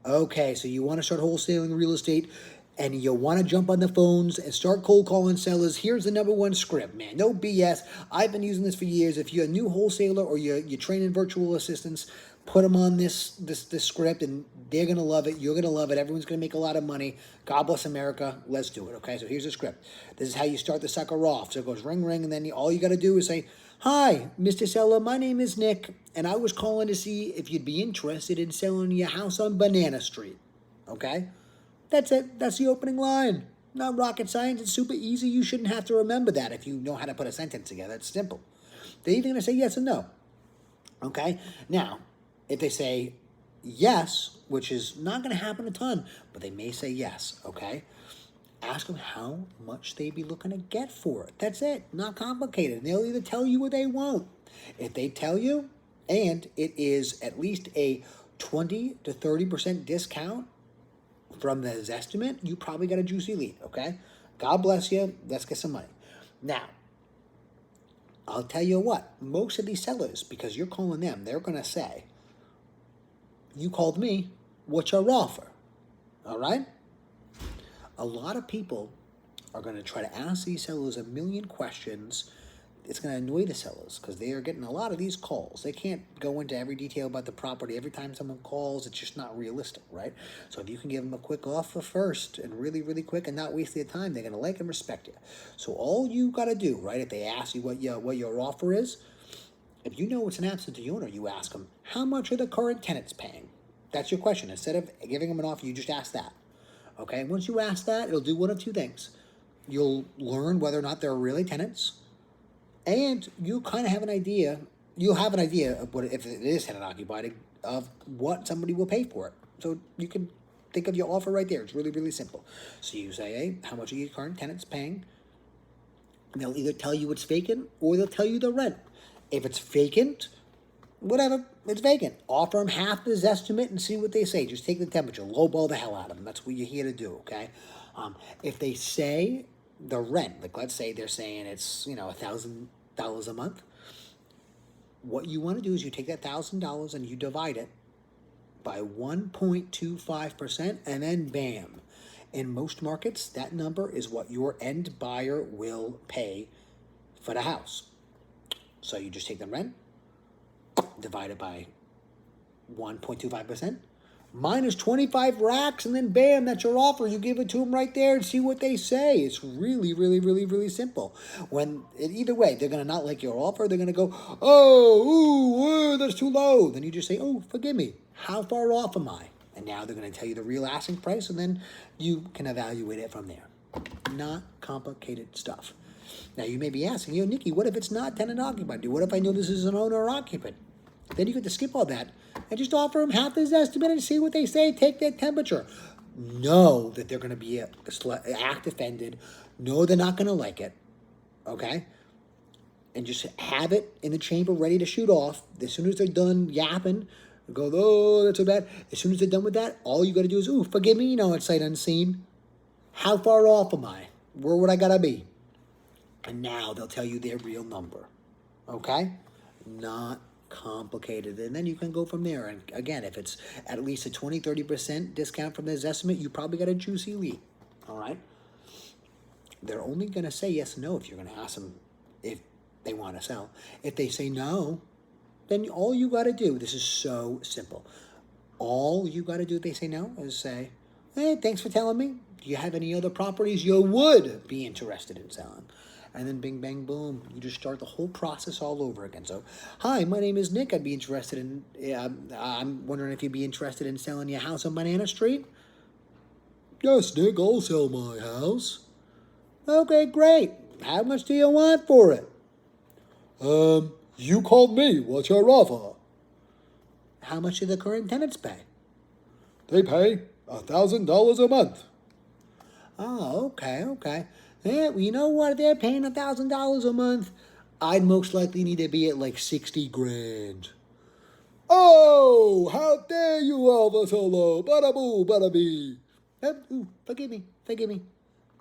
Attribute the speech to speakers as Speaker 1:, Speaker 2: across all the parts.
Speaker 1: Okay, so you want to start wholesaling real estate and you want to jump on the phones and start cold calling sellers. Here's the number one script, man. No BS. I've been using this for years. If you're a new wholesaler or you're training virtual assistants, put them on this script and they're going to love it. You're going to love it. Everyone's going to make a lot of money. God bless America. Let's do it. Okay, so here's the script. This is how you start the sucker off. So it goes ring, ring, and then all you got to do is say, "Hi, Mr. Seller, my name is Nick, and I was calling to see if you'd be interested in selling your house on Banana Street." Okay? That's it. That's the opening line. Not rocket science. It's super easy. You shouldn't have to remember that if you know how to put a sentence together. It's simple. They're either going to say yes or no. Okay? Now, if they say yes, which is not going to happen a ton, but they may say yes, okay? Ask them how much they'd be looking to get for it. That's it. Not complicated. They'll either tell you or they won't. If they tell you, and it is at least a 20 to 30% discount from the estimate, you probably got a juicy lead, okay? God bless you. Let's get some money. Now, I'll tell you what, most of these sellers, because you're calling them, they're going to say, "You called me, what's your offer?" All right? A lot of people are going to try to ask these sellers a million questions. It's going to annoy the sellers because they are getting a lot of these calls. They can't go into every detail about the property. Every time someone calls, it's just not realistic, right? So if you can give them a quick offer first and really, really quick and not waste their time, they're going to like and respect you. So all you got to do, right, if they ask you what your offer is, if you know it's an absentee owner, you ask them, "How much are the current tenants paying?" That's your question. Instead of giving them an offer, you just ask that. Okay, once you ask that, it'll do one of two things. You'll learn whether or not they're really tenants, and you kind of have an idea. You'll have an idea of what, if it is tenant occupied, of what somebody will pay for it. So you can think of your offer right there. It's really, really simple. So you say, "Hey, how much are your current tenants paying?" And they'll either tell you it's vacant or they'll tell you the rent. If it's vacant, whatever, it's vacant. Offer them half the estimate and see what they say. Just take the temperature, lowball the hell out of them. That's what you're here to do, okay? If they say the rent, like let's say they're saying it's $1,000 a month, what you want to do is you take that $1,000 and you divide it by 1.25%, and then bam. In most markets, that number is what your end buyer will pay for the house. So you just take the rent, divided by 1.25%, minus 25 racks, and then bam, that's your offer. You give it to them right there and see what they say. It's really, really, really, really simple. Either way, they're going to not like your offer. They're going to go, "Oh, ooh, that's too low." Then you just say, "Oh, forgive me. How far off am I?" And now they're going to tell you the real asking price, and then you can evaluate it from there. Not complicated stuff. Now, you may be asking, "Nikki, what if it's not tenant occupied? What if I know this is an owner occupant?" Then you get to skip all that and just offer them half his estimate and see what they say. Take their temperature. Know that they're going to be act offended. Know they're not going to like it. Okay? And just have it in the chamber ready to shoot off. As soon as they're done yapping, go, "Oh, that's so bad." As soon as they're done with that, all you got to do is, "Ooh, forgive me, it's sight unseen. How far off am I? Where would I got to be?" And now they'll tell you their real number. Okay? Not complicated. And then you can go from there. And again, if it's at least a 20-30% discount from this estimate, you probably got a juicy lead. All right? They're only going to say yes or no if you're going to ask them if they want to sell. If they say no, then all you got to do, this is so simple. All you got to do if they say no is say, "Hey, thanks for telling me. Do you have any other properties you would be interested in selling?" And then bing, bang, boom. You just start the whole process all over again. So, "Hi, my name is Nick. I'd be interested in, I'm wondering if you'd be interested in selling your house on Banana Street." "Yes, Nick, I'll sell my house." "Okay, great. How much do you want for it?" "You called me. What's your offer?" "How much do the current tenants pay?"
Speaker 2: "They pay $1,000 a month."
Speaker 1: "Oh, okay. Yeah, well, you know what? If they're paying $1,000 a month, I'd most likely need to be at like 60 grand.
Speaker 2: "Oh, how dare you offer so low? Bada boo, bada bee."
Speaker 1: Ooh, forgive me.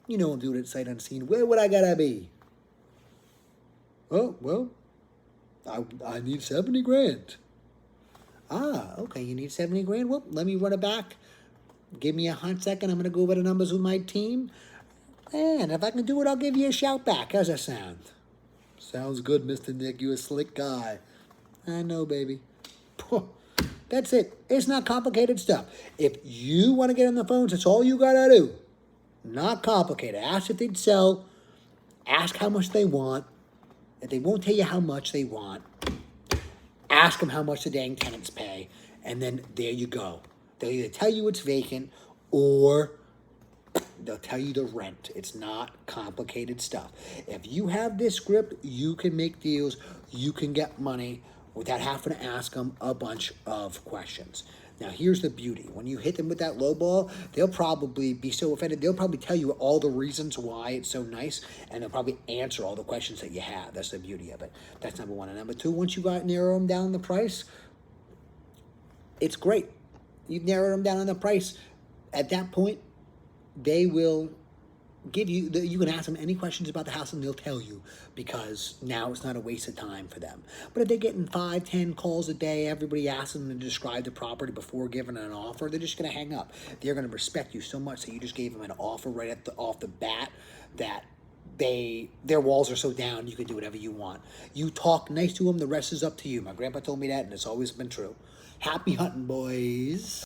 Speaker 1: You know I'm doing it sight unseen. Where would I gotta be?"
Speaker 2: "Oh, well, I need 70 grand.
Speaker 1: Ah, okay, you need 70 grand? Well, let me run it back. Give me a hot second. I'm going to go over the numbers with my team. And if I can do it, I'll give you a shout back. How's that sound?
Speaker 2: Sounds good, Mr. Nick. You a slick guy.
Speaker 1: I know, baby. That's it. It's not complicated stuff. If you want to get on the phones, that's all you got to do. Not complicated. Ask if they'd sell. Ask how much they want. If they won't tell you how much they want, ask them how much the dang tenants pay. And then there you go. They'll either tell you it's vacant or they'll tell you the rent. It's not complicated stuff. If you have this script, you can make deals. You can get money without having to ask them a bunch of questions. Now, here's the beauty. When you hit them with that low ball, they'll probably be so offended. They'll probably tell you all the reasons why it's so nice, and they'll probably answer all the questions that you have. That's the beauty of it. That's number one. And number two, once you got narrow them down the price, it's great. You've narrowed them down on the price. At that point, they will give you, you can ask them any questions about the house and they'll tell you, because now it's not a waste of time for them. But if they're getting 5, 10 calls a day, everybody asking them to describe the property before giving an offer, they're just going to hang up. They're going to respect you so much that you just gave them an offer right off the bat that their walls are so down you can do whatever you want. You talk nice to them, the rest is up to you. My grandpa told me that, and it's always been true. Happy hunting, boys.